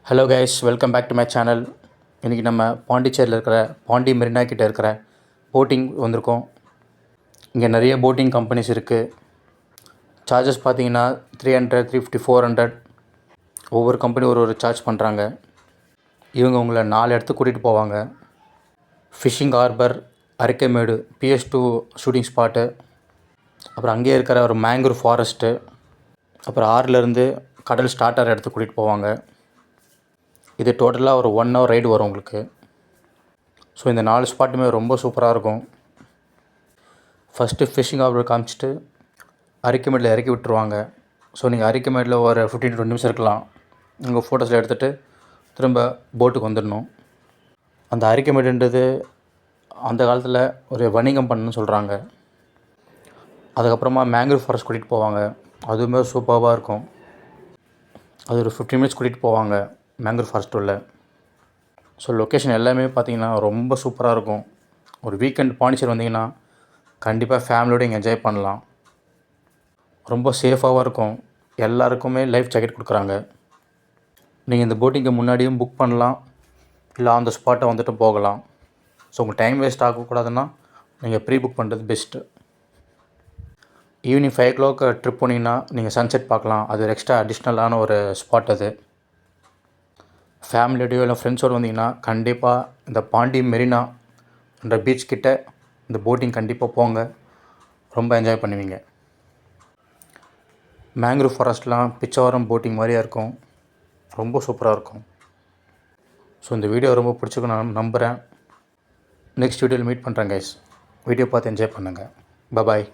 Hello guys, welcome back to my channel. இன்றைக்கி நம்ம பாண்டிச்சேரியில் இருக்கிற பாண்டி மெரினா கிட்டே இருக்கிற போட்டிங் வந்திருக்கோம். இங்கே நிறைய போட்டிங் கம்பெனிஸ் இருக்குது. சார்ஜஸ் பார்த்தீங்கன்னா 300, 350, 400 ஒவ்வொரு கம்பெனி ஒரு சார்ஜ் பண்ணுறாங்க. இவங்க உங்களை 4 இடத்துக்கு கூட்டிகிட்டு போவாங்க. Fishing harbour, Arikamedu, PS2 shooting spot, அப்புறம் அங்கேயே இருக்கிற ஒரு மேங்க்ரூவ் ஃபாரஸ்ட்டு, அப்புறம் ஆறுலேருந்து கடல் ஸ்டார்ட் ஆகிற இடத்துக்கு கூட்டிகிட்டு போவாங்க. இது டோட்டலாக ஒரு 1 hour ரைடு வரும் உங்களுக்கு. ஸோ இந்த 4 ஸ்பாட்டுமே ரொம்ப சூப்பராக இருக்கும். ஃபஸ்ட்டு ஃபிஷ்ஷிங் ஹார்பர் காமிச்சிட்டு அரிக்கைமேடில் இறக்கி விட்டுருவாங்க. ஸோ நீங்கள் அரிக்கைமேடில் ஒரு 15 to 20 நிமிஷம் இருக்கலாம். உங்கள் ஃபோட்டோஸில் எடுத்துகிட்டு திரும்ப போட்டுக்கு வந்துடணும். அந்த அரிக்கைமேடுன்றது அந்த காலத்தில் ஒரு வணிகம் பண்ணணும்னு சொல்கிறாங்க. அதுக்கப்புறமா மேங்க்ரூவ் ஃபாரஸ்ட் கூட்டிகிட்டு போவாங்க. அதுவுமே சூப்பராக இருக்கும். அது ஒரு 15 minutes கூட்டிகிட்டு போவாங்க மேங்க்ரூவ் ஃபாரஸ்ட் உள்ள. ஸோ லொக்கேஷன் எல்லாமே பார்த்திங்கன்னா ரொம்ப சூப்பராக இருக்கும். ஒரு வீக்கெண்ட் பாண்டிச்சேரி வந்தீங்கன்னா கண்டிப்பாக ஃபேமிலியோடு இங்கே என்ஜாய் பண்ணலாம். ரொம்ப சேஃபாகவும் இருக்கும். எல்லாருக்குமே லைஃப் ஜாக்கெட் கொடுக்குறாங்க. நீங்கள் இந்த போட்டிங்க்கு முன்னாடியும் புக் பண்ணலாம், இல்லை ஆன் த ஸ்பாட்டை வந்துட்டு போகலாம். ஸோ உங்கள் டைம் வேஸ்ட் ஆகக்கூடாதுன்னா நீங்கள் ப்ரீ புக் பண்ணுறது பெஸ்ட்டு. ஈவினிங் 5 o'clock ட்ரிப் போனீங்கன்னா நீங்கள் சன்செட் பார்க்கலாம். அது ஒரு எக்ஸ்ட்ரா அடிஷ்னலான ஒரு ஸ்பாட். அது ஃபேமிலியோடையோ இல்லை ஃப்ரெண்ட்ஸோடு வந்தீங்கன்னா கண்டிப்பாக இந்த பாண்டி மெரினா என்ற பீச் கிட்ட இந்த போட்டிங் கண்டிப்பாக போங்க. ரொம்ப என்ஜாய் பண்ணுவீங்க. மேங்க்ரூவ் ஃபாரஸ்ட்லாம் பிச்சவரம் போட்டிங் மாதிரியாக இருக்கும். ரொம்ப சூப்பராக இருக்கும். ஸோ இந்த வீடியோ ரொம்ப பிடிச்சிருக்கும் நான் நம்புகிறேன். நெக்ஸ்ட் வீடியோவில் மீட் பண்ணுறேன் கைஸ். வீடியோ பார்த்து என்ஜாய் பண்ணுங்கள். பாய்.